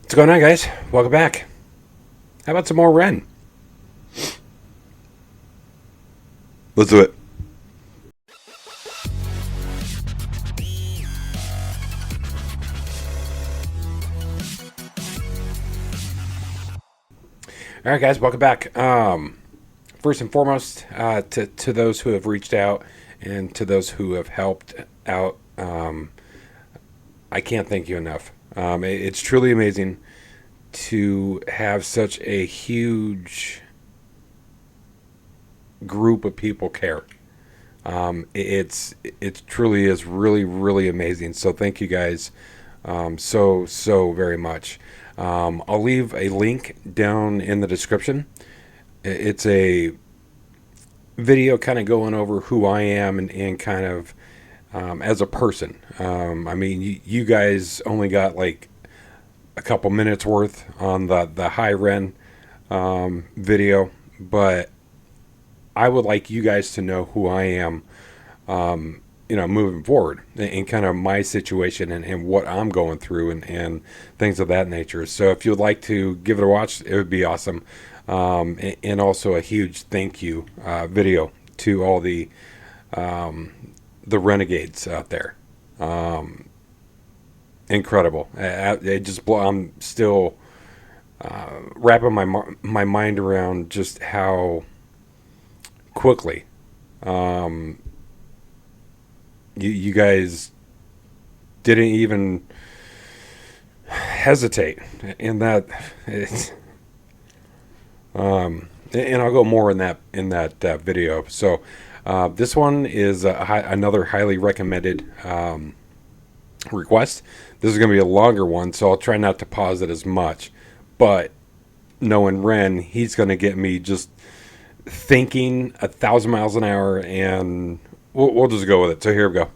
What's going on, guys? Welcome back. How about some more Ren? Let's do it. All right, guys, welcome back. First and foremost, to those who have reached out and to those who have helped out, I can't thank you enough. It's truly amazing to have such a huge group of people care. It truly is really amazing. So thank you guys so very much. I'll leave a link down in the description. It's a video kind of going over who I am and kind of as a person. I mean, you guys only got like a couple minutes worth on the high Ren video, but I would like you guys to know who I am, moving forward and kind of my situation and what I'm going through and things of that nature. So if you'd like to give it a watch, it would be awesome. And also a huge thank you video to all the renegades out there. Incredible. I'm still wrapping my mind around just how quickly you guys didn't even hesitate in that. And I'll go more in that video. So this one is another highly recommended request. This is going to be a longer one, so I'll try not to pause it as much. But knowing Ren, he's going to get me just thinking 1,000 miles an hour, and we'll just go with it. So here we go.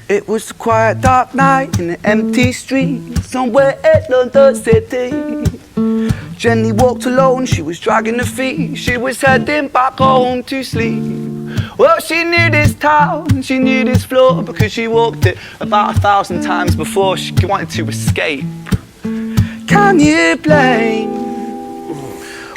It was a quiet dark night in an empty street somewhere in London City. Jenny walked alone, she was dragging her feet, she was heading back home to sleep. Well, she knew this town, she knew this floor, because she walked it about 1,000 times before she wanted to escape. Can you blame?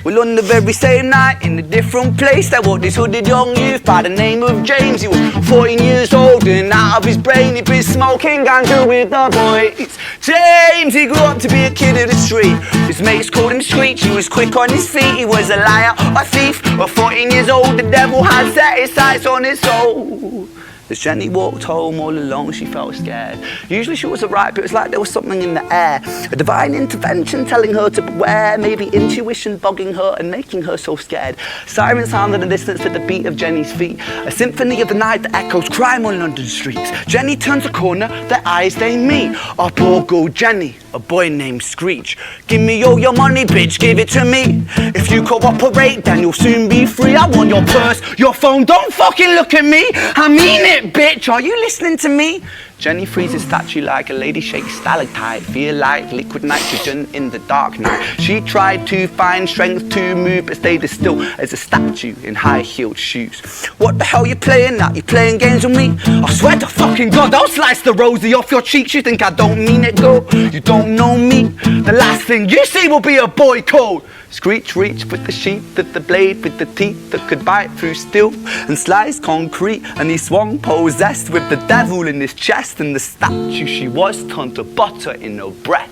Well, on the very same night, in a different place, there walked this hooded young youth by the name of James. He was 14 years old and out of his brain, he'd been smoking ganja with the boys. James, he grew up to be a kid of the street. His mates called him Screech, he was quick on his feet. He was a liar, a thief, but 14 years old, the devil had set his sights on his soul. As Jenny walked home all alone, she felt scared. Usually she was alright, but it was like there was something in the air. A divine intervention telling her to beware. Maybe intuition bugging her and making her so scared. Sirens sound in the distance at the beat of Jenny's feet. A symphony of the night that echoes crime on London streets. Jenny turns a corner, their eyes they meet. Up or go Jenny, a boy named Screech. Give me all your money, bitch, give it to me. If you cooperate, then you'll soon be free. I want your purse, your phone, don't fucking look at me. I mean it, bitch, are you listening to me? Jenny freezes statue like a lady shakes stalactite. Feel like liquid nitrogen in the dark night. She tried to find strength to move, but stayed as still as a statue in high-heeled shoes. What the hell you playing at? You playing games with me? I swear to fucking God, I'll slice the rosy off your cheeks. You think I don't mean it, girl? You don't know me. The last thing you see will be a boy code. Screech reached with the sheath of the blade, with the teeth that could bite through steel and slice concrete, and he swung possessed with the devil in his chest, and the statue she was turned to butter in her breath.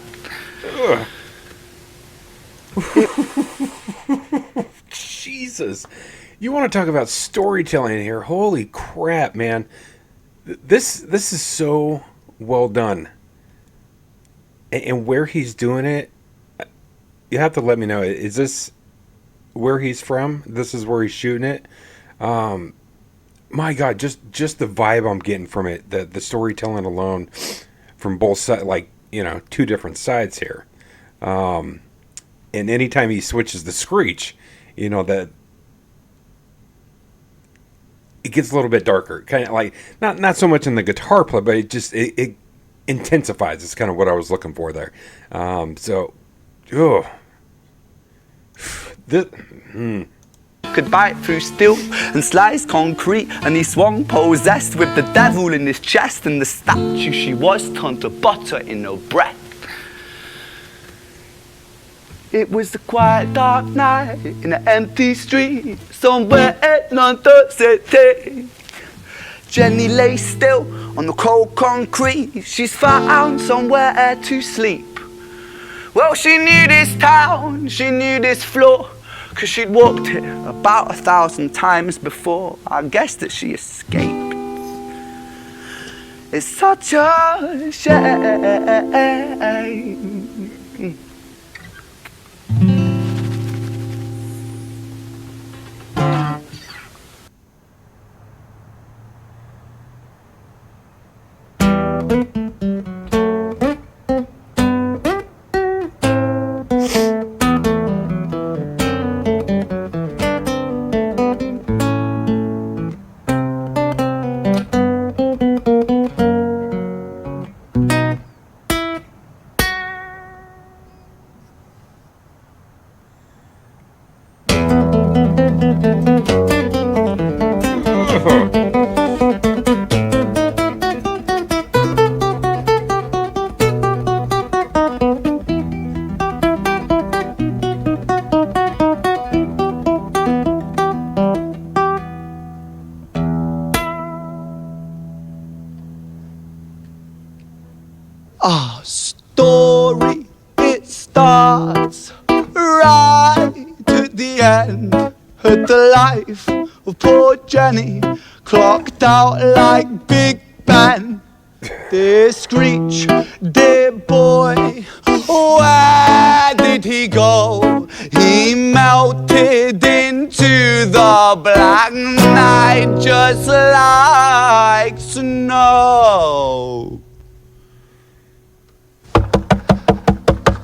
Jesus. You want to talk about storytelling here? Holy crap, man. This is so well done. And where he's doing it, you have to let me know. Is this where he's from. This is where he's shooting it. My God, just the vibe I'm getting from it, the storytelling alone from both sides, like, two different sides here. And anytime he switches the Screech, that it gets a little bit darker, kind of like not so much in the guitar play, but it intensifies. It's kind of what I was looking for there. So, oh, this. Could bite through steel and slice concrete, and he swung possessed with the devil in his chest, and the statue she was turned to butter in her breath. It was a quiet dark night in an empty street somewhere in London City. Jenny lay still on the cold concrete. She's found somewhere to sleep. Well, she knew this town, she knew this floor, 'cause she'd walked it about 1,000 times before. I guess that she escaped. It's such a shame. Our story, it starts right at the end. At the life of poor Jenny, clocked out like Big Ben. Dear Screech, dear boy, where did he go? He melted into the black night just like snow.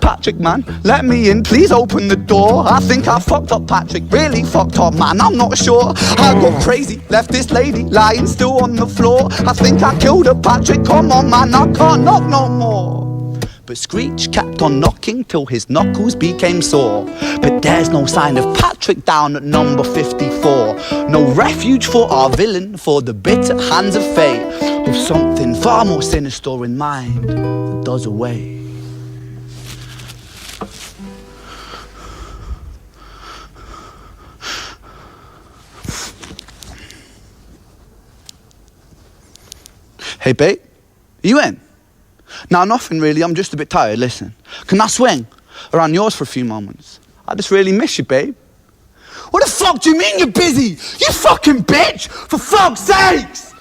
Patrick, man, let me in, please open the door. I think I fucked up, Patrick, really fucked up, man, I'm not sure. I got crazy, left this lady lying still on the floor. I think I killed her, Patrick, come on, man, I can't knock no more. But Screech kept on knocking till his knuckles became sore. But there's no sign of Patrick down at number 54. No refuge for our villain, for the bitter hands of fate, with something far more sinister in mind that does away. Hey, babe, are you in? Nah, nothing really, I'm just a bit tired, listen. Can I swing around yours for a few moments? I just really miss you, babe. What the fuck do you mean you're busy? You fucking bitch! For fuck's sakes!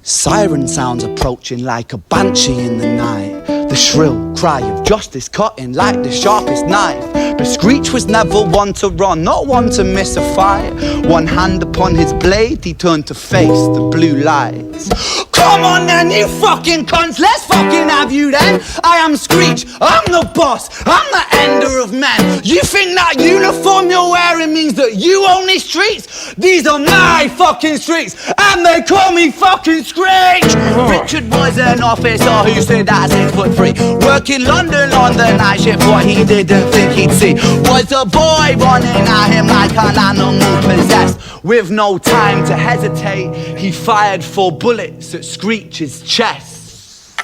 Siren sounds approaching like a banshee in the night. The shrill cry of justice cutting like the sharpest knife. But Screech was never one to run, not one to miss a fight. One hand upon his blade, he turned to face the blue lights. Come on then, you fucking cunts, let's fucking have you then. I am Screech, I'm the boss, I'm the ender of men. You think that uniform you're wearing means that you own these streets? These are my fucking streets, and they call me fucking Screech. Richard was an officer who stood at 6'3", working London on the night shift. What he didn't think he'd see was a boy running at him like an animal possessed. With no time to hesitate, he fired 4 bullets at Screech's chest.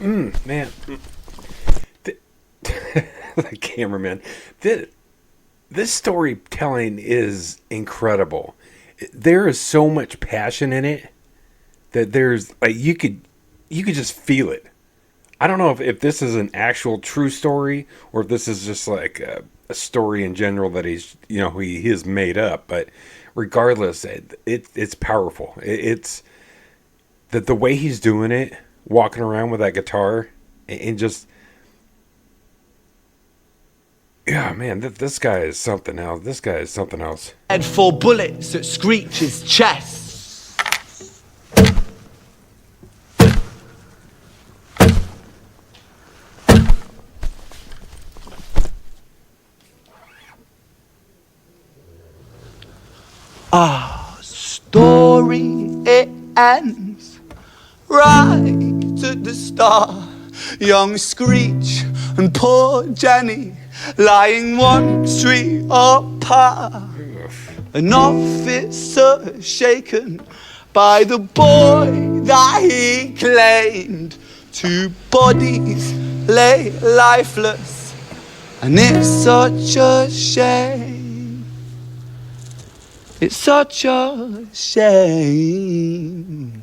Man. The cameraman. This storytelling is incredible. There is so much passion in it that there's like you could just feel it. I don't know if this is an actual true story or if this is just like a story in general that he has made up. But regardless, it's powerful. It's that the way he's doing it, walking around with that guitar, and just, yeah, man, this guy is something else. This guy is something else. Had 4 bullets at Screech's chest. Our story, it ends right at the start. Young Screech and poor Jenny lying 1 street apart. An officer shaken by the boy that he claimed. 2 bodies lay lifeless, and it's such a shame. It's such a shame.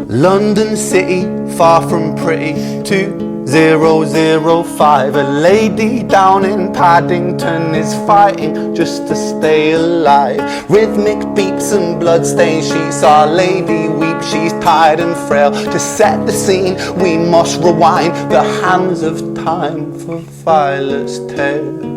London City, far from pretty, 2005. A lady down in Paddington is fighting just to stay alive. Rhythmic beeps and bloodstains, she saw a lady weep. She's tired and frail. To set the scene, we must rewind the hands of time for Violet's tale.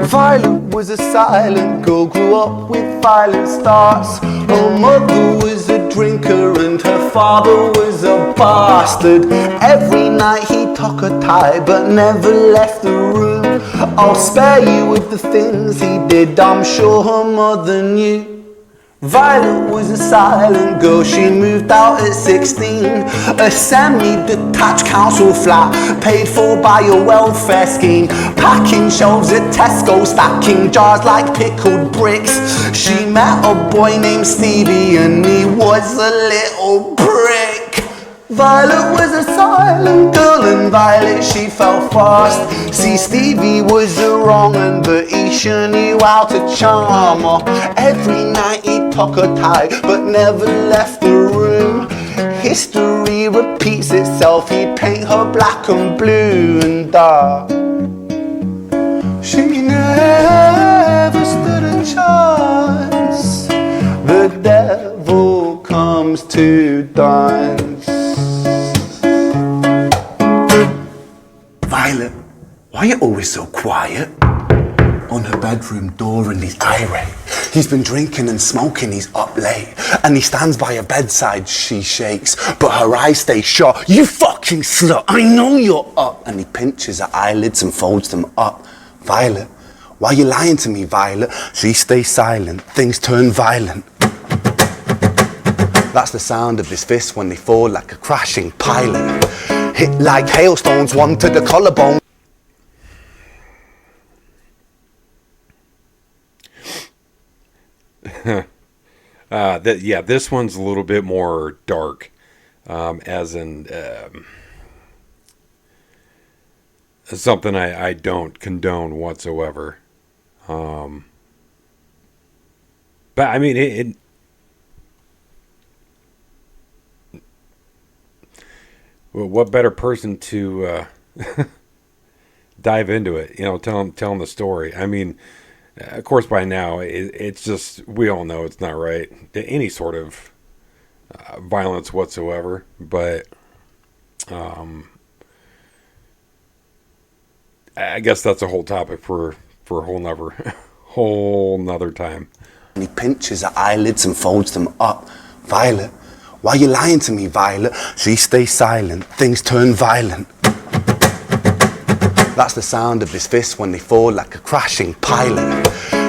Violet was a silent girl, grew up with violent starts. Her mother was a drinker and her father was a bastard. Every night he took her tie but never left the room. I'll spare you with the things he did, I'm sure her mother knew. Violet was a silent girl, she moved out at 16. A semi-detached council flat, paid for by a welfare scheme. Packing shelves at Tesco, stacking jars like pickled bricks. She met a boy named Stevie and he was a little prick. Violet was a silent girl and Violet she fell fast. See, Stevie was a wrong un, but he sure knew how to charm her. Every night he took her tie but never left the room. History repeats itself, he'd paint her black and blue and dark. She never stood a chance. The devil comes to dance. Violet, why are you always so quiet? On her bedroom door and he's irate. He's been drinking and smoking, he's up late. And he stands by her bedside, she shakes, but her eyes stay shut. You fucking slut, I know you're up. And he pinches her eyelids and folds them up. Violet, Why you lying to me, Violet? She stays silent, things turn violent. That's the sound of his fists when they fall like a crashing pilot. Hit like hailstones, one to the collarbone. Yeah, this one's a little bit more dark, as in something I don't condone whatsoever. But I mean, well, what better person to dive into it? Tell them the story. I mean, of course, by now it's just we all know it's not right. Any sort of violence whatsoever, but I guess that's a whole topic for a whole nother time. He pinches her eyelids and folds them up. Violet, why you lying to me, Violet? She stays silent, things turn violent. That's the sound of his fists when they fall like a crashing pilot.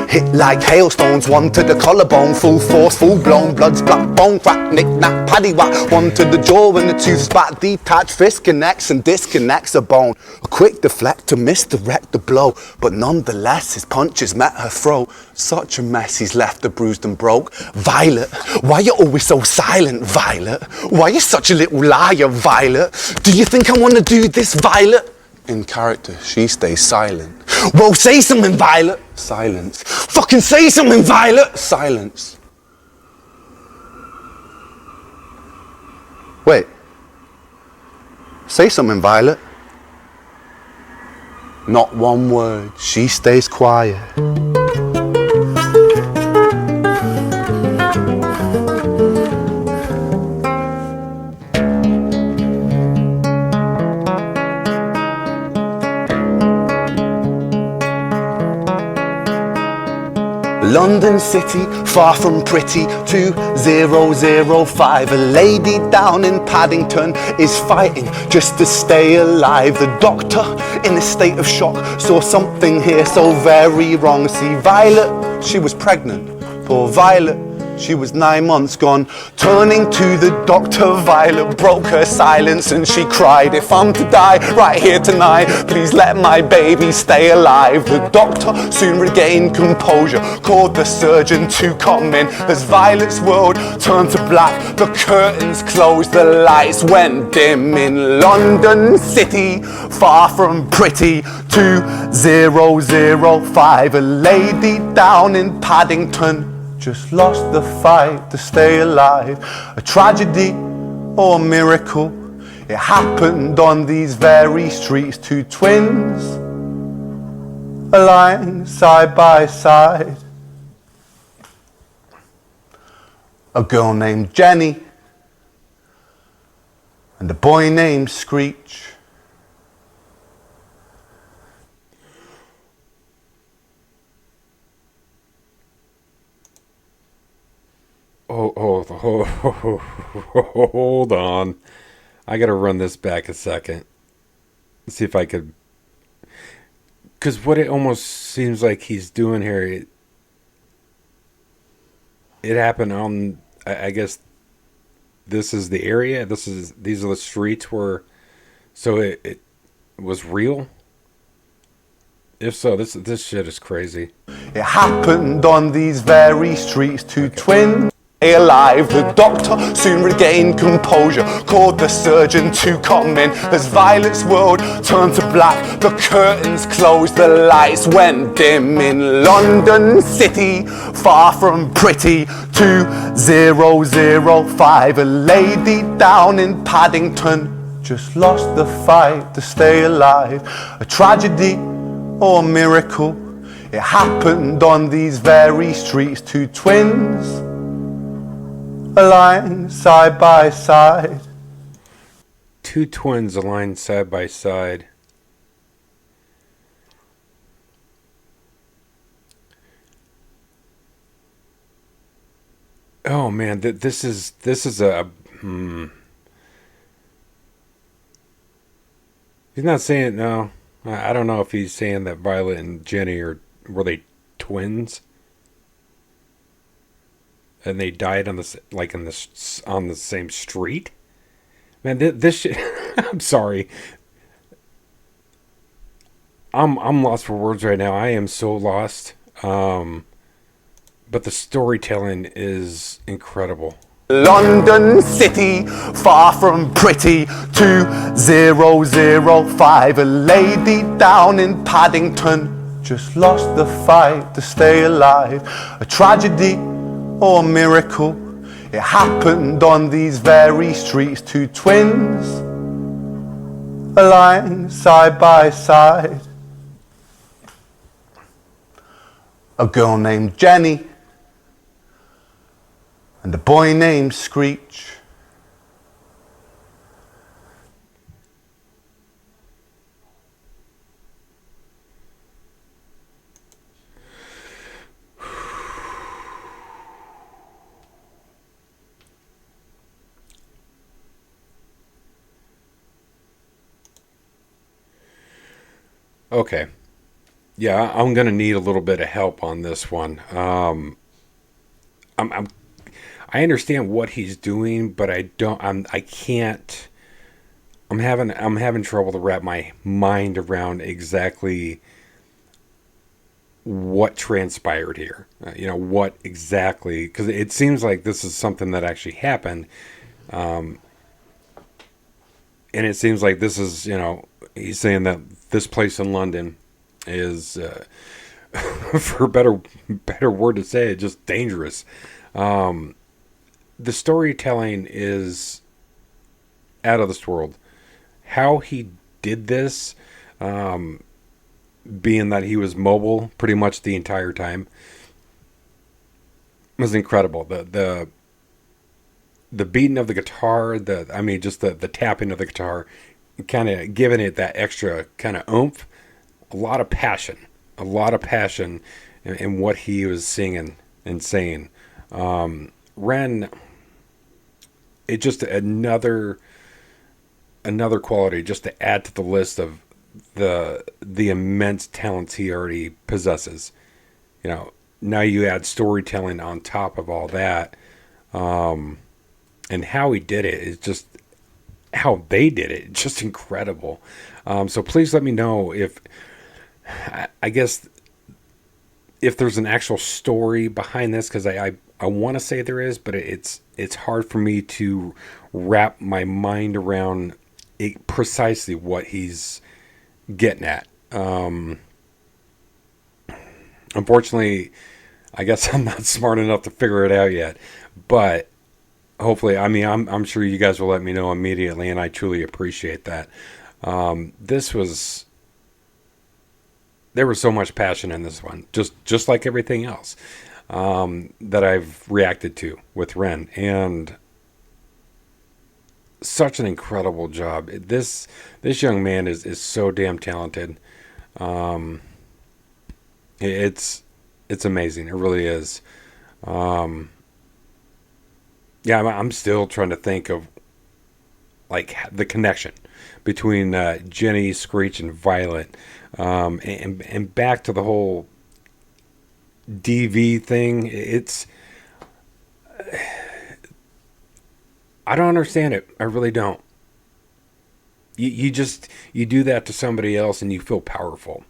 Hit like hailstones, one to the collarbone, full force, full blown, blood's black bone, crack, knick, knack, paddy whack, one to the jaw when the tooth spat, detached fist connects and disconnects a bone. A quick deflect to misdirect the blow, but nonetheless his punches met her throat. Such a mess, he's left her bruised and broke. Violet, why you always so silent, Violet? Why you such a little liar, Violet? Do you think I wanna do this, Violet? In character, she stays silent. Well, say something, Violet. Silence. Fucking say something, Violet. Silence. Wait. Say something, Violet. Not one word. She stays quiet. London City, far from pretty, 2005. A lady down in Paddington is fighting just to stay alive. The doctor, in a state of shock, saw something here so very wrong. See, Violet, she was pregnant. Poor Violet, she was 9 months gone. Turning to the doctor, Violet broke her silence and she cried, if I'm to die right here tonight, please let my baby stay alive. The doctor soon regained composure, called the surgeon to come in. As Violet's world turned to black, the curtains closed, the lights went dim. In London City, far from pretty, 2005. A lady down in Paddington just lost the fight to stay alive. A tragedy or a miracle, it happened on these very streets. Two twins aligned side by side. A girl named Jenny and a boy named Screech. Hold on. I gotta run this back a second. See if I could. Because what it almost seems like he's doing here, it happened on. I guess this is the area. These are the streets where. So it was real. If so, this shit is crazy. It happened on these very streets. Two twins alive. The doctor soon regained composure, called the surgeon to come in. As Violet's world turned to black, the curtains closed, the lights went dim. In London City, far from pretty, 2005. A lady down in Paddington just lost the fight to stay alive. A tragedy or a miracle, it happened on these very streets. Two twins aligned side by side. Two twins aligned side by side. Oh man, this is a. He's not saying no. I don't know if he's saying that Violet and Jenny are were they twins? And they died on on the same street. Man, this shit. I'm sorry. I'm lost for words right now. I am so lost. But the storytelling is incredible. London City, far from pretty, 2005. A lady down in Paddington just lost the fight to stay alive. A tragedy or a miracle, it happened on these very streets. Two twins, lying side by side. A girl named Jenny and a boy named Screech. Okay. Yeah, I'm gonna need a little bit of help on this one. I'm I understand what he's doing, but I don't. I can't. I'm having trouble to wrap my mind around exactly what transpired here. What exactly, because it seems like this is something that actually happened, and it seems like this is he's saying that this place in London is, for a better word to say it, just dangerous. The storytelling is out of this world. How he did this, being that he was mobile pretty much the entire time, was incredible. The beating of the guitar, just the tapping of the guitar, kind of giving it that extra kind of oomph. A lot of passion in what he was singing and saying. Ren, it just another quality just to add to the list of the immense talents he already possesses. Now you add storytelling on top of all that, and how he did it is just how they did it, just incredible. So please let me know if I guess if there's an actual story behind this, because I want to say there is, but it's hard for me to wrap my mind around precisely what he's getting at. Unfortunately, I guess I'm not smart enough to figure it out yet, but hopefully, I'm sure you guys will let me know immediately, and I truly appreciate that. There was so much passion in this one, just like everything else that I've reacted to with Ren, and such an incredible job. This young man is so damn talented. Um, it's amazing. It really is. Um, yeah, I'm still trying to think of like the connection between Jenny, Screech, and Violet, and back to the whole DV thing. I don't understand it. I really don't. You do that to somebody else and you feel powerful.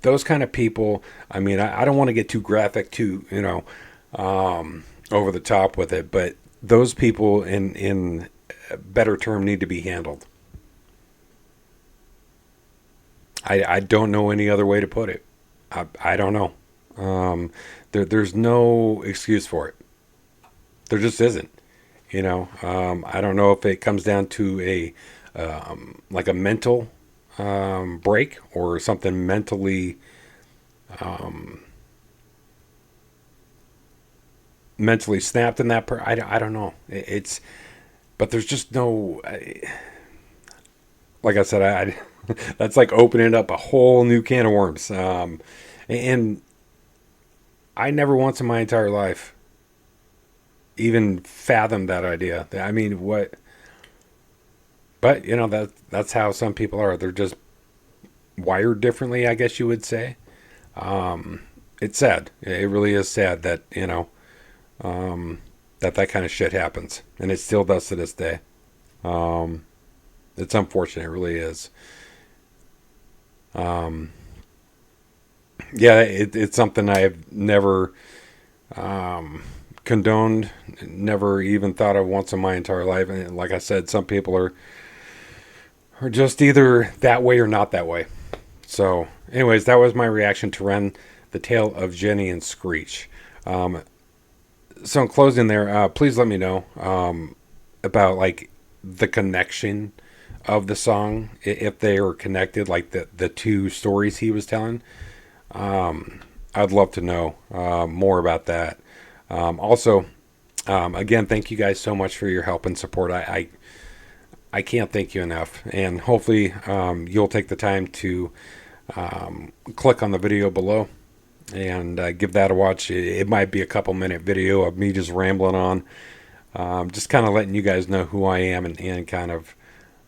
Those kind of people. I don't want to get too graphic, too over the top with it, but those people in a better term need to be handled. I don't know any other way to put it. I don't know. There's no excuse for it. There just isn't. I don't know if it comes down to like a mental break or something mentally snapped in that I don't know. But there's just no. Like I said, that's like opening up a whole new can of worms. And I never once in my entire life even fathomed that idea. What? But that's how some people are. They're just wired differently, I guess you would say. it's sad. It really is sad that, that kind of shit happens, and it still does to this day. Um, it's unfortunate. It really is. Um, yeah, it's something I've never condoned, never even thought of once in my entire life. And like I said, some people are just either that way or not that way. So, anyways, that was my reaction to Ren, the tale of Jenny and Screech. Um, so in closing there, please let me know about like the connection of the song, if they are connected, like the two stories he was telling. I'd love to know more about that. Also, again, thank you guys so much for your help and support. I can't thank you enough, and hopefully you'll take the time to click on the video below and give that a watch. It might be a couple minute video of me just rambling on, just kind of letting you guys know who I am and kind of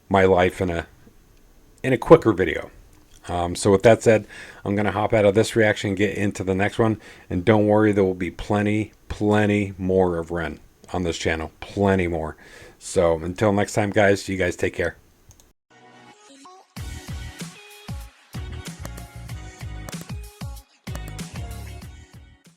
my life in a quicker video. So with that said, I'm going to hop out of this reaction and get into the next one. And don't worry, there will be plenty more of Ren on this channel. Plenty more. So until next time, guys, you guys take care.